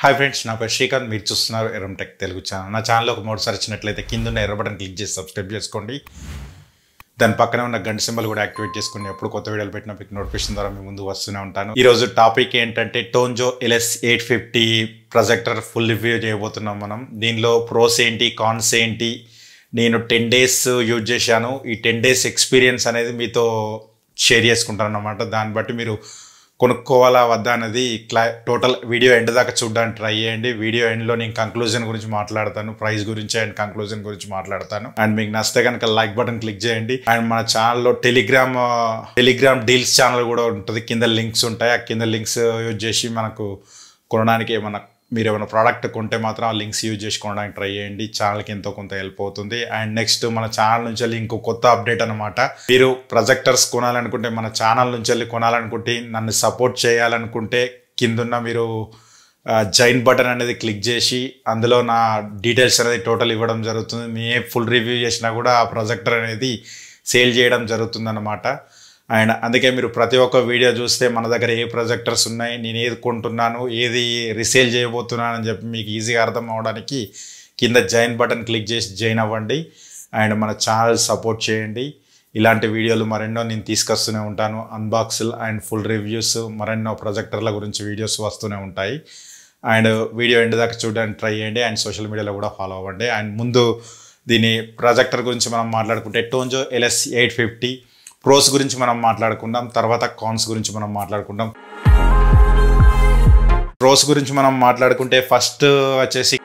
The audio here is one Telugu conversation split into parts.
హాయ్ ఫ్రెండ్స్, నా పేరు శ్రీకాంత్. మీరు చూస్తున్నారు ఎర్రం టెక్ తెలుగు ఛానల్. నా ఛానల్లో ఒక మోడసారి వచ్చినట్లయితే కింద ఉన్న ఎర్ర బటన్ క్లిక్ చేసి సబ్స్క్రైబ్ చేసుకోండి. దాని పక్కనే ఉన్న గంట సింబల్ కూడా యాక్టివేట్ చేసుకోండి. ఎప్పుడు కొత్త వీడియోలు పెట్టినా మీకు నోటిఫికేషన్ ద్వారా మీ ముందు వస్తూనే ఉంటాను. ఈరోజు టాపిక్ ఏంటంటే టోన్జో LS 850 ప్రొజెక్టర్ ఫుల్ రివ్యూ చేయబోతున్నాం మనం. దీనిలో ప్రోస్ ఏంటి, కాన్స్ ఏంటి, నేను 10 days యూజ్ చేశాను. ఈ 10 days ఎక్స్పీరియన్స్ అనేది మీతో షేర్ చేసుకుంటాను అన్నమాట. దాన్ని బట్టి మీరు కొనుక్కోవాలా వద్దా అనేది టోటల్ వీడియో ఎండ్ దాకా చూడడానికి ట్రై చేయండి. వీడియో ఎండ్లో నేను కంక్లూజన్ గురించి మాట్లాడతాను, ప్రైస్ గురించి అండ్ కంక్లూజన్ గురించి మాట్లాడతాను. అండ్ మీకు నచ్చితే కనుక లైక్ బటన్ క్లిక్ చేయండి. అండ్ మన ఛానల్లో టెలిగ్రామ్ డీల్స్ ఛానల్ కూడా ఉంటుంది. కింద లింక్స్ ఉంటాయి. ఆ కింద లింక్స్ యూజ్ చేసి మనకు కొనడానికి మీరు ఏమైనా ప్రోడక్ట్ కొంటే మాత్రం ఆ లింక్స్ యూజ్ చేసి కొనడానికి ట్రై చేయండి. ఛానల్కి ఎంతో కొంత హెల్ప్ అవుతుంది. అండ్ నెక్స్ట్ మన ఛానల్ నుంచి వెళ్ళి ఇంకో కొత్త అప్డేట్ అనమాట. మీరు ప్రొజెక్టర్స్ కొనాలనుకుంటే, మన ఛానల్ నుంచి వెళ్ళి కొనాలనుకుంటే, నన్ను సపోర్ట్ చేయాలనుకుంటే కిందున్న మీరు జాయిన్ బటన్ అనేది క్లిక్ చేసి అందులో నా డీటెయిల్స్ అనేది టోటల్ ఇవ్వడం జరుగుతుంది. మీ ఫుల్ రివ్యూ చేసినా కూడా ఆ ప్రొజెక్టర్ అనేది సేల్ చేయడం జరుగుతుంది అన్నమాట. అండ్ అందుకే మీరు ప్రతి ఒక్క వీడియో చూస్తే మన దగ్గర ఏ ప్రొజెక్టర్స్ ఉన్నాయి, నేను ఏది కొంటున్నాను, ఏది రీసేల్ చేయబోతున్నాను అని చెప్పి మీకు ఈజీగా అర్థం అవ్వడానికి కింద జాయిన్ బటన్ క్లిక్ చేసి జాయిన్ అవ్వండి. అండ్ మన ఛానల్ సపోర్ట్ చేయండి. ఇలాంటి వీడియోలు మరెన్నో నేను తీసుకొస్తూనే ఉంటాను. అన్బాక్స్లు అండ్ ఫుల్ రివ్యూస్, మరెన్నో ప్రొజెక్టర్ల గురించి వీడియోస్ వస్తూనే ఉంటాయి. అండ్ వీడియో ఎండ్ దాకా చూడడానికి ట్రై చేయండి. అండ్ సోషల్ మీడియాలో కూడా ఫాలో అవ్వండి. అండ్ ముందు దీని ప్రొజెక్టర్ గురించి మనం మాట్లాడుకుంటే టోన్జో LS 850 ప్రోస్ గురించి మనం మాట్లాడుకుందాం. తర్వాత కాన్స్ గురించి మనం మాట్లాడుకుందాం. ప్రోస్ గురించి మనం మాట్లాడుకుంటే ఫస్ట్ వచ్చేసి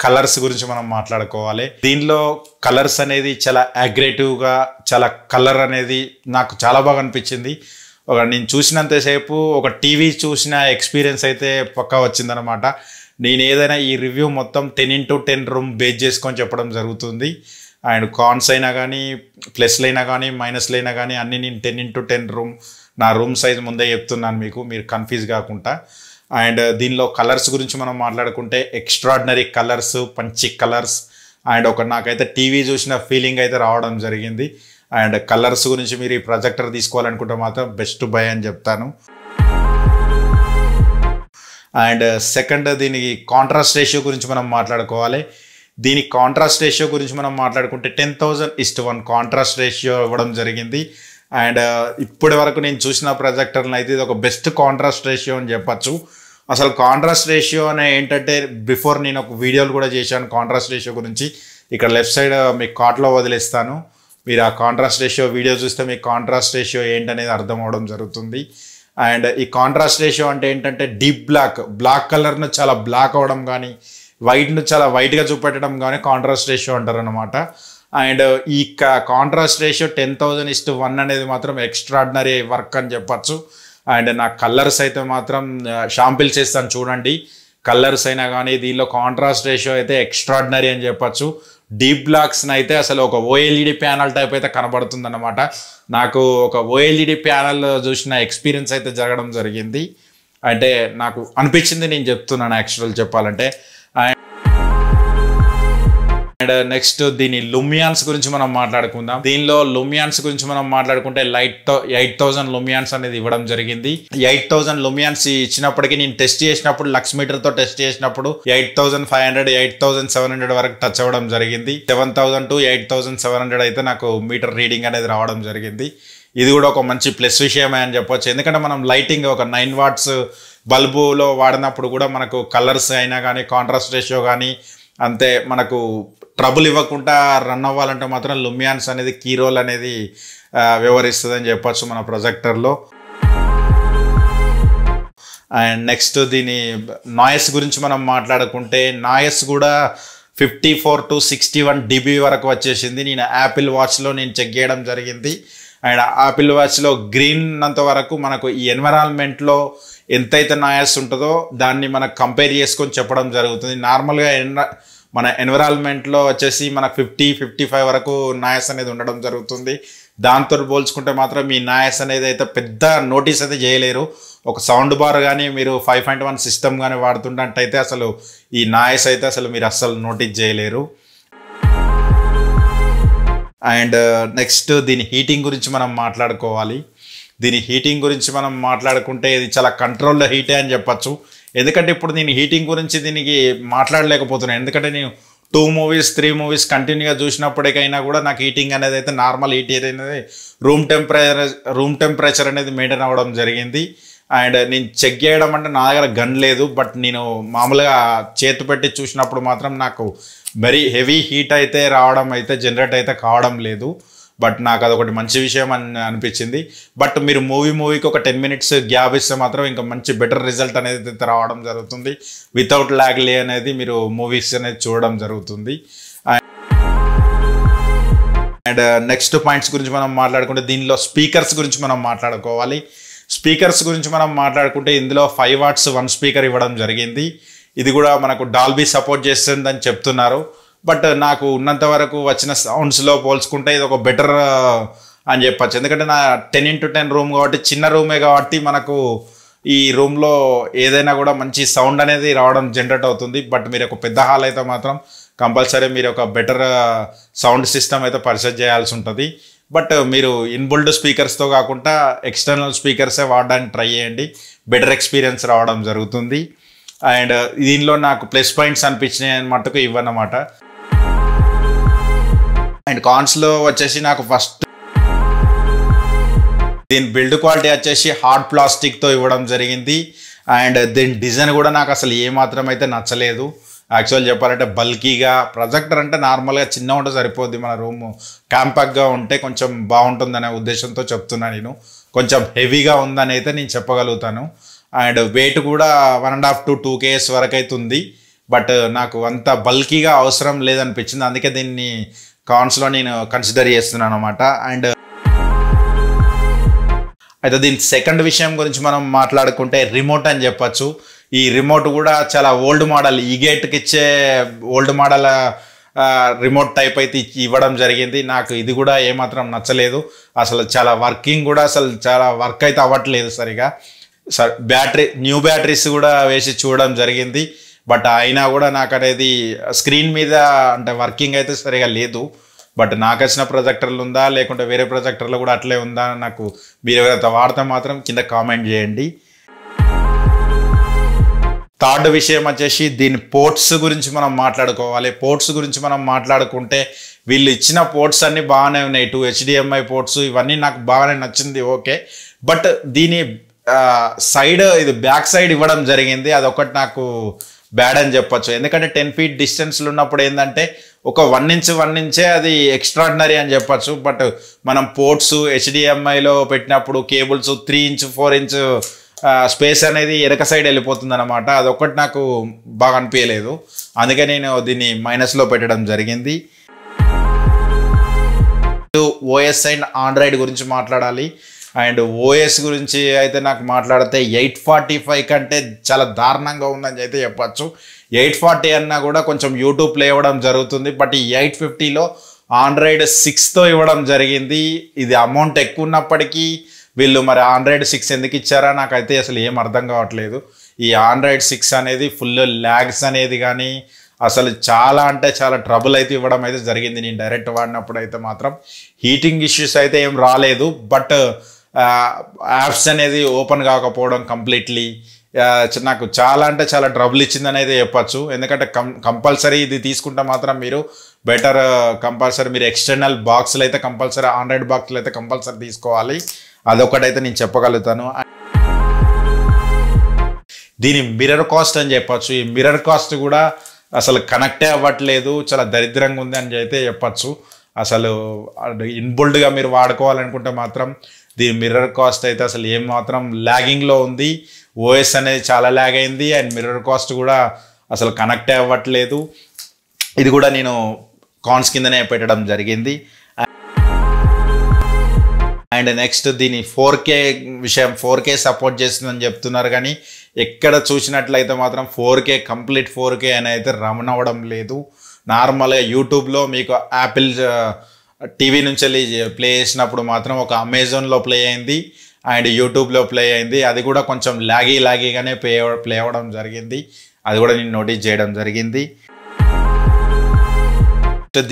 కలర్స్ గురించి మనం మాట్లాడుకోవాలి. దీనిలో కలర్స్ అనేది చాలా అగ్రెసివ్గా, చాలా కలర్ అనేది నాకు చాలా బాగా అనిపించింది. నేను చూసినంతసేపు ఒక టీవీ చూసిన ఎక్స్పీరియన్స్ అయితే పక్కా వచ్చిందనమాట. నేను ఏదైనా ఈ రివ్యూ మొత్తం 10x10 రూమ్ బేస్ చేసుకొని చెప్పడం జరుగుతుంది. అండ్ కాన్స్ అయినా కానీ, ప్లస్లు అయినా కానీ, మైనస్లు అయినా కానీ అన్నీ నేను 10x10 రూమ్, నా రూమ్ సైజ్ ముందే చెప్తున్నాను మీకు, మీరు కన్ఫ్యూజ్ కాకుండా. అండ్ దీనిలో కలర్స్ గురించి మనం మాట్లాడుకుంటే ఎక్స్ట్రాడినరీ కలర్స్, పంచి కలర్స్. అండ్ నాకైతే టీవీ చూసిన ఫీలింగ్ అయితే రావడం జరిగింది. అండ్ కలర్స్ గురించి మీరు ఈ ప్రొజెక్టర్ తీసుకోవాలనుకుంటే మాత్రం బెస్ట్ బై అని చెప్తాను. అండ్ సెకండ్, దీనికి కాంట్రాస్ట్ రేషియో గురించి మనం మాట్లాడుకోవాలి. దీని కాంట్రాస్ట్ రేషియో గురించి మనం మాట్లాడుకుంటే 10,000:1 కాంట్రాస్ట్ రేషియో ఇవ్వడం జరిగింది. అండ్ ఇప్పటి వరకు నేను చూసిన ప్రొజెక్టర్లు అయితే ఇది ఒక బెస్ట్ కాంట్రాస్ట్ రేషియో అని చెప్పచ్చు. అసలు కాంట్రాస్ట్ రేషియో అనే ఏంటంటే, బిఫోర్ నేను ఒక వీడియోలు కూడా చేశాను కాంట్రాస్ట్ రేషియో గురించి. ఇక్కడ లెఫ్ట్ సైడ్ మీకు కార్ట్లో వదిలేస్తాను. మీరు ఆ కాంట్రాస్ట్ రేషియో వీడియో చూస్తే మీకు కాంట్రాస్ట్ రేషియో ఏంటనేది అర్థం అవడం జరుగుతుంది. అండ్ ఈ కాంట్రాస్ట్ రేషియో అంటే ఏంటంటే, డీప్ బ్లాక్ కలర్ను చాలా బ్లాక్ అవ్వడం కానీ, వైట్ను చాలా వైట్గా చూపెట్టడం కానీ కాంట్రాస్ట్ రేషియో అంటారు అనమాట. అండ్ ఈ కాంట్రాస్ట్ రేషియో 10,000:1 అనేది మాత్రం ఎక్స్ట్రాడినరీ వర్క్ అని చెప్పచ్చు. అండ్ నా కలర్స్ అయితే మాత్రం షాంపిల్స్ చేస్తాను చూడండి. కలర్స్ అయినా కానీ దీనిలో కాంట్రాస్ట్ రేషియో అయితే ఎక్స్ట్రాడినరీ అని చెప్పచ్చు. డీప్ బ్లాక్స్ని అయితే అసలు ఒక OLED ప్యానల్ టైప్ అయితే కనబడుతుంది అన్నమాట. నాకు ఒక OLED ప్యానల్ చూసిన ఎక్స్పీరియన్స్ అయితే జరగడం జరిగింది. అంటే నాకు అనిపించింది, నేను చెప్తున్నాను యాక్చువల్ చెప్పాలంటే. అండ్ నెక్స్ట్ దీని లుమియాన్స్ గురించి మనం మాట్లాడుకుందాం. దీనిలో లుమియాన్స్ గురించి మనం మాట్లాడుకుంటే 8,000 లుమియాన్స్ అనేది ఇవ్వడం జరిగింది. 8,000 లుమియాన్స్ ఇచ్చినప్పటికీ నేను టెస్ట్ చేసినప్పుడు, లక్స్ మీటర్తో టెస్ట్ చేసినప్పుడు 8,500, 8,700 వరకు టచ్ అవ్వడం జరిగింది. 7,000 to 8,700 అయితే నాకు మీటర్ రీడింగ్ అనేది రావడం జరిగింది. ఇది కూడా ఒక మంచి ప్లస్ విషయమే అని చెప్పొచ్చు. ఎందుకంటే మనం లైటింగ్ ఒక 9 watts బల్బులో వాడినప్పుడు కూడా మనకు కలర్స్ అయినా కానీ, కాంట్రాస్ట్ రేషియో కానీ అంతే మనకు ట్రబుల్ ఇవ్వకుండా రన్ అవ్వాలంటే మాత్రం లుమియాన్స్ అనేది కీ రోల్ అనేది వ్యవహరిస్తుంది అని చెప్పచ్చు మన ప్రొజెక్టర్లో. అండ్ నెక్స్ట్ దీని నాయిస్ గురించి మనం మాట్లాడుకుంటే, నాయిస్ కూడా 54 to 61 dB వరకు వచ్చేసింది. నేను యాపిల్ వాచ్లో నేను చెక్ చేయడం జరిగింది. అండ్ యాపిల్ వాచ్లో గ్రీన్ ఉన్నంత వరకు మనకు ఈ ఎన్విరాన్మెంట్లో ఎంతైతే నాయిస్ ఉంటుందో దాన్ని మనకు కంపేర్ చేసుకొని చెప్పడం జరుగుతుంది. నార్మల్గా మన ఎన్విరాన్మెంట్లో వచ్చేసి మనకు 50-55 వరకు నాయిస్ అనేది ఉండడం జరుగుతుంది. దాంతో పోల్చుకుంటే మాత్రం ఈ నాయిస్ అనేది అయితే పెద్ద నోటీస్ అయితే చేయలేరు. ఒక సౌండ్ బార్ కానీ మీరు 5.1 సిస్టమ్ కానీ వాడుతున్నట్టయితే అసలు ఈ నాయిస్ అయితే అసలు మీరు అస్సలు నోటీస్ చేయలేరు. అండ్ నెక్స్ట్ దీని హీటింగ్ గురించి మనం మాట్లాడుకోవాలి. దీని హీటింగ్ గురించి మనం మాట్లాడుకుంటే ఇది చాలా కంట్రోల్లో హీటే అని చెప్పచ్చు. ఎందుకంటే ఇప్పుడు నేను హీటింగ్ గురించి దీనికి మాట్లాడలేకపోతున్నాను. ఎందుకంటే నేను 2 మూవీస్ 3 మూవీస్ కంటిన్యూగా చూసినప్పటికైనా కూడా నాకు హీటింగ్ అనేది అయితే నార్మల్ హీట్ అనేది రూమ్ టెంపరేచర్ అనేది మెయింటైన్ అవ్వడం జరిగింది. అండ్ నేను చెక్ చేయడం అంటే నా దగ్గర గన్ లేదు, బట్ నేను మామూలుగా చేతి పెట్టి చూసినప్పుడు మాత్రం నాకు వెరీ హెవీ హీట్ అయితే రావడం అయితే జనరేట్ అయితే కావడం లేదు. బట్ నాకు అదొకటి మంచి విషయం అని అనిపించింది. బట్ మీరు మూవీకి ఒక 10 మినిట్స్ గ్యాప్ ఇస్తే మాత్రం ఇంకా మంచి బెటర్ రిజల్ట్ అనేది రావడం జరుగుతుంది. వితౌట్ లాగ్లీ అనేది మీరు మూవీస్ అనేది చూడడం జరుగుతుంది. అండ్ నెక్స్ట్ పాయింట్స్ గురించి మనం మాట్లాడుకుంటే దీనిలో స్పీకర్స్ గురించి మనం మాట్లాడుకోవాలి. స్పీకర్స్ గురించి మనం మాట్లాడుకుంటే ఇందులో 5 వాట్స్ 1 స్పీకర్ ఇవ్వడం జరిగింది. ఇది కూడా మనకు డాల్బీ సపోర్ట్ చేస్తుందని చెప్తున్నారు. బట్ నాకు ఉన్నంత వరకు వచ్చిన సౌండ్స్లో పోల్చుకుంటే ఇది ఒక బెటర్ అని చెప్పచ్చు. ఎందుకంటే నా 10x10 రూమ్ కాబట్టి చిన్న రూమే కాబట్టి మనకు ఈ రూమ్లో ఏదైనా కూడా మంచి సౌండ్ అనేది రావడం జనరేట్ అవుతుంది. బట్ మీరు ఒక పెద్ద హాల్ అయితే మాత్రం కంపల్సరీ మీరు ఒక బెటర్ సౌండ్ సిస్టమ్ అయితే పర్చేజ్ చేయాల్సి ఉంటుంది. బట్ మీరు ఇన్బుల్డ్ స్పీకర్స్తో కాకుండా ఎక్స్టర్నల్ స్పీకర్సే వాడడానికి ట్రై చేయండి. బెటర్ ఎక్స్పీరియన్స్ రావడం జరుగుతుంది. అండ్ దీనిలో నాకు ప్లస్ పాయింట్స్ అనిపించినాయి అన్నమాటకు ఇవ్వన్నమాట. అండ్ కాన్స్లో వచ్చేసి నాకు ఫస్ట్ దీని బిల్డ్ క్వాలిటీ వచ్చేసి హార్డ్ ప్లాస్టిక్తో ఇవ్వడం జరిగింది. అండ్ దీని డిజైన్ కూడా నాకు అసలు ఏమాత్రం అయితే నచ్చలేదు. యాక్చువల్ చెప్పాలంటే బల్కీగా ప్రొజెక్టర్ అంటే నార్మల్గా చిన్న ఉంటే సరిపోద్ది, మన రూమ్ కాంపాక్ట్గా ఉంటే కొంచెం బాగుంటుందనే ఉద్దేశంతో చెప్తున్నాను. నేను కొంచెం హెవీగా ఉందని అయితే నేను చెప్పగలుగుతాను. అండ్ వెయిట్ కూడా 1.5 to 2 kgs వరకు అయితే ఉంది. బట్ నాకు అంత బల్కీగా అవసరం లేదనిపించింది. అందుకే దీన్ని కాన్స్లో నేను కన్సిడర్ చేస్తున్నాను అనమాట. అండ్ అయితే దీని సెకండ్ విషయం గురించి మనం మాట్లాడుకుంటే రిమోట్ అని చెప్పచ్చు. ఈ రిమోట్ కూడా చాలా ఓల్డ్ మోడల్, ఈ గేట్కి ఇచ్చే ఓల్డ్ మోడల్ రిమోట్ టైప్ అయితే ఇవ్వడం జరిగింది. నాకు ఇది కూడా ఏమాత్రం నచ్చలేదు. అసలు చాలా వర్కింగ్ కూడా అసలు చాలా వర్క్ అయితే అవ్వట్లేదు సరిగా. న్యూ బ్యాటరీస్ కూడా వేసి చూడడం జరిగింది. బట్ అయినా కూడా నాకు అనేది స్క్రీన్ మీద అంటే వర్కింగ్ అయితే సరిగా లేదు. బట్ నాకు వచ్చిన ప్రొజెక్టర్లు ఉందా లేకుంటే వేరే ప్రొజెక్టర్లు కూడా అట్లే ఉందా నాకు మీరు ఎవరైతే వాడితే మాత్రం కింద కామెంట్ చేయండి. థర్డ్ విషయం వచ్చేసి దీని పోర్ట్స్ గురించి మనం మాట్లాడుకోవాలి. పోర్ట్స్ గురించి మనం మాట్లాడుకుంటే వీళ్ళు ఇచ్చిన పోర్ట్స్ అన్నీ బాగానే ఉన్నాయి. 2 HDMI పోర్ట్స్ ఇవన్నీ నాకు బాగానే నచ్చింది, ఓకే. బట్ దీని సైడ్ ఇది బ్యాక్ సైడ్ ఇవ్వడం జరిగింది, అదొకటి నాకు బ్యాడ్ అని చెప్పచ్చు. ఎందుకంటే 10 feet డిస్టెన్స్లో ఉన్నప్పుడు ఏంటంటే ఒక 1 inch అది ఎక్స్ట్రాడినరీ అని చెప్పచ్చు. బట్ మనం పోర్ట్స్ HDMIలో పెట్టినప్పుడు కేబుల్స్ 3 inch 4 inch స్పేస్ అనేది వెనక సైడ్ వెళ్ళిపోతుంది అనమాట. అదొక్కటి నాకు బాగా అనిపించలేదు, అందుకే నేను దీన్ని మైనస్లో పెట్టడం జరిగింది. OS అండ్ ఆండ్రాయిడ్ గురించి మాట్లాడాలి. అండ్ OS గురించి అయితే నాకు మాట్లాడితే 845 కంటే చాలా దారుణంగా ఉందని అయితే చెప్పచ్చు. 840 అన్నా కూడా కొంచెం యూట్యూబ్ ప్లే ఇవ్వడం జరుగుతుంది. బట్ ఈ 850లో ఆండ్రాయిడ్ 6తో ఇవ్వడం జరిగింది. ఇది అమౌంట్ ఎక్కువ ఉన్నప్పటికీ వీళ్ళు మరి ఆండ్రాయిడ్ 6 ఎందుకు ఇచ్చారా నాకైతే అసలు ఏం అర్థం కావట్లేదు. ఈ ఆండ్రాయిడ్ 6 అనేది ఫుల్ ల్యాగ్స్ అనేది కానీ అసలు చాలా అంటే చాలా ట్రబుల్ అయితే ఇవ్వడం అయితే జరిగింది. నేను డైరెక్ట్ వాడినప్పుడు అయితే మాత్రం హీటింగ్ ఇష్యూస్ అయితే ఏం రాలేదు. బట్ యాప్స్ అనేది ఓపెన్ కాకపోవడం కంప్లీట్లీ నాకు చాలా అంటే చాలా ట్రబుల్ ఇచ్చిందని అయితే చెప్పచ్చు. ఎందుకంటే కంపల్సరీ ఇది తీసుకుంటే మాత్రం మీరు బెటర్ కంపల్సరీ మీరు ఎక్స్టర్నల్ బాక్స్లు అయితే కంపల్సరీ ఆండ్రాయిడ్ బాక్స్లు అయితే కంపల్సరీ తీసుకోవాలి. అదొకటైతే నేను చెప్పగలుగుతాను. దీని మిర్రర్ కాస్ట్ అని చెప్పచ్చు. ఈ మిర్రర్ కాస్ట్ కూడా అసలు కనెక్టే అవ్వట్లేదు, చాలా దరిద్రంగా ఉంది అని అయితే చెప్పచ్చు. అసలు ఇన్బుల్డ్గా మీరు వాడుకోవాలనుకుంటే మాత్రం దీని మిర్రర్ కాస్ట్ అయితే అసలు ఏం మాత్రం ల్యాగింగ్లో ఉంది. OS అనేది చాలా ల్యాగ్ అయింది అండ్ మిర్రర్ కాస్ట్ కూడా అసలు కనెక్టే అవ్వట్లేదు. ఇది కూడా నేను కాన్స్ కిందనే పెట్టడం జరిగింది. అండ్ నెక్స్ట్ దీని 4K విషయం 4K సపోర్ట్ చేస్తుందని చెప్తున్నారు, కానీ ఎక్కడ చూసినట్లయితే మాత్రం 4K కంప్లీట్ 4K అని అయితే రన్ అవ్వడం లేదు. నార్మల్గా యూట్యూబ్లో మీకు యాపిల్ టీవీ నుంచి వెళ్ళి ప్లే చేసినప్పుడు మాత్రం ఒక అమెజాన్లో ప్లే అయింది అండ్ యూట్యూబ్లో ప్లే అయింది. అది కూడా కొంచెం లాగీగానే ప్లే అవ్వడం జరిగింది. అది కూడా నేను నోటీస్ చేయడం జరిగింది.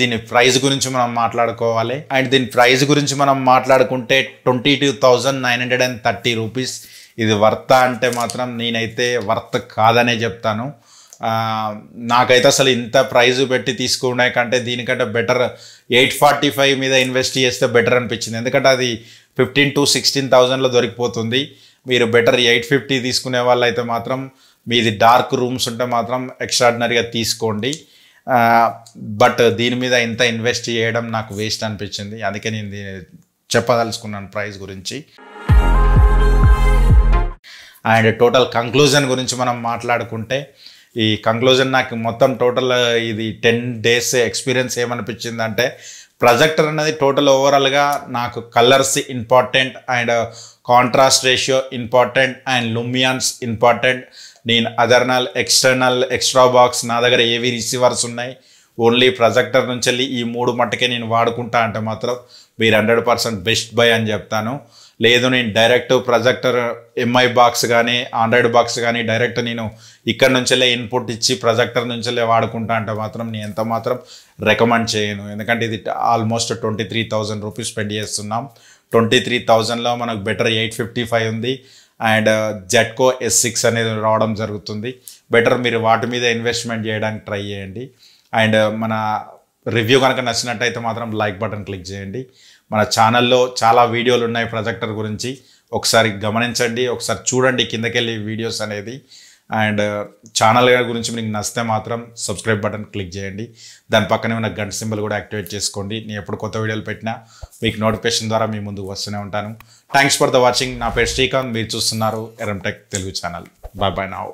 దీని ప్రైస్ గురించి మనం మాట్లాడుకోవాలి. అండ్ దీని ప్రైస్ గురించి మనం మాట్లాడుకుంటే 22,930 రూపీస్. ఇది వర్త్ అంటే మాత్రం నేనైతే వర్త్ కాదనే చెప్తాను. నాకైతే అసలు ఇంత ప్రైజ్ పెట్టి తీసుకునే కంటే దీనికంటే బెటర్ 845 మీద ఇన్వెస్ట్ చేస్తే బెటర్ అనిపించింది. ఎందుకంటే అది 15,000 to 16,000లో దొరికిపోతుంది. మీరు బెటర్ 850 తీసుకునే వాళ్ళు అయితే మాత్రం మీది డార్క్ రూమ్స్ ఉంటే మాత్రం ఎక్స్ట్రాడినరీగా తీసుకోండి. బట్ దీని మీద ఇంత ఇన్వెస్ట్ చేయడం నాకు వేస్ట్ అనిపించింది. అందుకే నేను చెప్పదలుచుకున్నాను ప్రైస్ గురించి. అండ్ టోటల్ కంక్లూజన్ గురించి మనం మాట్లాడుకుంటే ఈ కంక్లూజన్ నాకు మొత్తం టోటల్ ఇది 10 days ఎక్స్పీరియన్స్ ఏమనిపించింది అంటే ప్రొజెక్టర్ అనేది టోటల్ ఓవరాల్గా నాకు colours important and contrast ratio important and luminance important. నేను అదర్నల్ ఎక్స్ట్రా బాక్స్ నా దగ్గర ఏవి రిసీవర్స్ ఉన్నాయి, ఓన్లీ ప్రొజెక్టర్ నుంచి వెళ్ళి ఈ 3 మట్టుకే నేను వాడుకుంటా అంటే మాత్రం మీరు 100% బెస్ట్ బై అని చెప్తాను. లేదు నేను డైరెక్ట్ ప్రొజెక్టర్ ఎంఐ బాక్స్ కానీ ఆండ్రాయిడ్ బాక్స్ కానీ డైరెక్ట్ నేను ఇక్కడ నుంచెల్లే ఇన్పుట్ ఇచ్చి ప్రొజెక్టర్ నుంచెల్లే వాడుకుంటా అంటే మాత్రం నేను ఎంత మాత్రం రికమెండ్ చేయను. ఎందుకంటే ఇది ఆల్మోస్ట్ 23,000 రూపీస్ స్పెండ్ చేస్తున్నాం. 23,000లో మనకు బెటర్ 855 ఉంది అండ్ జెట్కో S6 అనేది రావడం జరుగుతుంది. బెటర్ మీరు వాటి మీద ఇన్వెస్ట్మెంట్ చేయడానికి ట్రై చేయండి. అండ్ మన రివ్యూ కనుక నచ్చినట్టయితే మాత్రం లైక్ బటన్ క్లిక్ చేయండి. మన ఛానల్లో చాలా వీడియోలు ఉన్నాయి ప్రొజెక్టర్ గురించి, ఒకసారి గమనించండి, ఒకసారి చూడండి కిందకెళ్ళి వీడియోస్ అనేది. అండ్ ఛానల్ గురించి మీకు నచ్చితే మాత్రం సబ్స్క్రైబ్ బటన్ క్లిక్ చేయండి. దాని పక్కనే ఉన్న గంట సింబల్ కూడా యాక్టివేట్ చేసుకోండి. నేను ఎప్పుడు కొత్త వీడియోలు పెట్టినా మీకు నోటిఫికేషన్ ద్వారా మీ ముందుకు వస్తూనే ఉంటాను. Thanks for the watching. నా పేరు శ్రీకాంత్, మీరు చూస్తున్నారు Erram tech Telugu channel. Bye bye now.